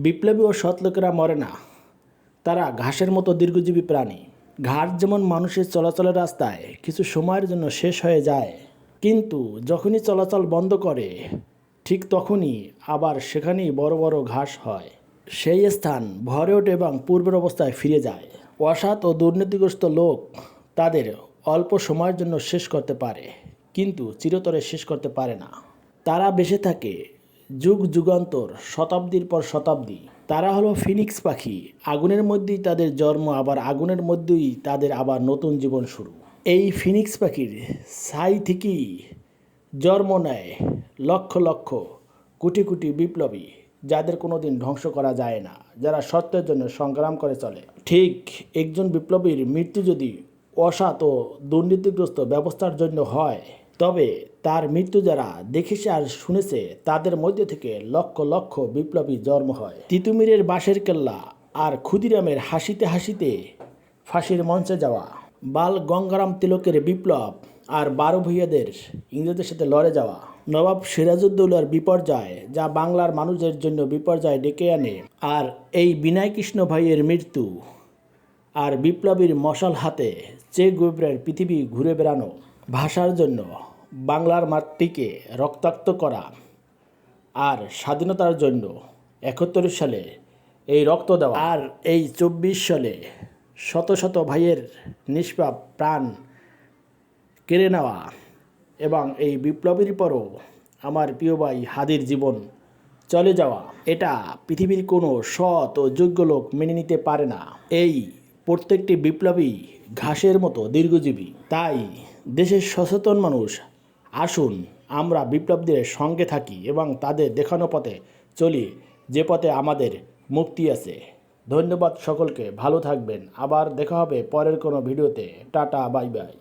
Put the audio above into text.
বিপ্লবী ও সৎ লোকেরা মরে না, তারা ঘাসের মতো দীর্ঘজীবী প্রাণী। ঘাস যেমন মানুষের চলাচলের রাস্তায় কিছু সময়ের জন্য শেষ হয়ে যায়, কিন্তু যখনই চলাচল বন্ধ করে ঠিক তখনই আবার সেখানেই বড় বড় ঘাস হয়। সেই স্থান ভরে ওঠে এবং পূর্বের অবস্থায় ফিরে যায়। অসৎ ও দুর্নীতিগ্রস্ত লোক তাদের অল্প সময়ের জন্য শেষ করতে পারে, কিন্তু চিরতরে শেষ করতে পারে না। তারা বেঁচে থাকে যুগ যুগান্তর, শতাব্দীর পর শতাব্দী। তারা হলো ফিনিক্স পাখি। আগুনের মধ্যেই তাদের জন্ম, আবার আগুনের মধ্যেই তাদের আবার নতুন জীবন শুরু। এই ফিনিক্স পাখির ছাই থেকেই জন্ম নেয় লক্ষ লক্ষ কোটি কোটি বিপ্লবী, যাদের কোনো দিন ধ্বংস করা যায় না, যারা সত্যের জন্য সংগ্রাম করে চলে। ঠিক একজন বিপ্লবীর মৃত্যু যদি অসৎ ও দুর্নীতিগ্রস্ত ব্যবস্থার জন্য হয়, তবে তার মৃত্যু যারা দেখেছে আর শুনেছে তাদের মধ্যে থেকে লক্ষ লক্ষ বিপ্লবী জন্ম হয়। তিতুমিরের বাঁশের কেল্লা আর ক্ষুদিরামের হাসিতে হাসিতে ফাঁসির মঞ্চে যাওয়া, বাল গঙ্গারাম তিলকের বিপ্লব আর 12 ভূঁইয়াদের ইংরেজদের সাথে লড়ে যাওয়া, নবাব সিরাজউদ্দৌলার বিপর্যয় যা বাংলার মানুষের জন্য বিপর্যয় ডেকে আনে, আর এই বিনয় কৃষ্ণ ভাইয়ের মৃত্যু, আর বিপ্লবীর মশাল হাতে চে গুভরার পৃথিবী ঘুরে বেড়ানো, ভাষার জন্য বাংলার মাটিকে রক্তাক্ত করা, আর স্বাধীনতার জন্য 71 সালে এই রক্ত দেওয়া, আর এই 24 সালে শত শত ভাইয়ের নিষ্পাপ প্রাণ কেড়ে নেওয়া, এবং এই বিপ্লবীর পরও আমার প্রিয় ভাই হাদির জীবন চলে যাওয়া, এটা পৃথিবীর কোনো সৎ ও যোগ্য লোক মেনে নিতে পারে না। এই প্রত্যেকটি বিপ্লবী ঘাসের মতো দীর্ঘজীবী। তাই দেশের সচেতন মানুষ, আসুন আমরা বিপ্লবীদের সঙ্গে থাকি এবং তাদের দেখানো পথে চলি, যে পথে আমাদের মুক্তি আছে। ধন্যবাদ সকলকে, ভালো থাকবেন। আবার দেখা হবে পরের কোনো ভিডিওতে। Tata, bye bye.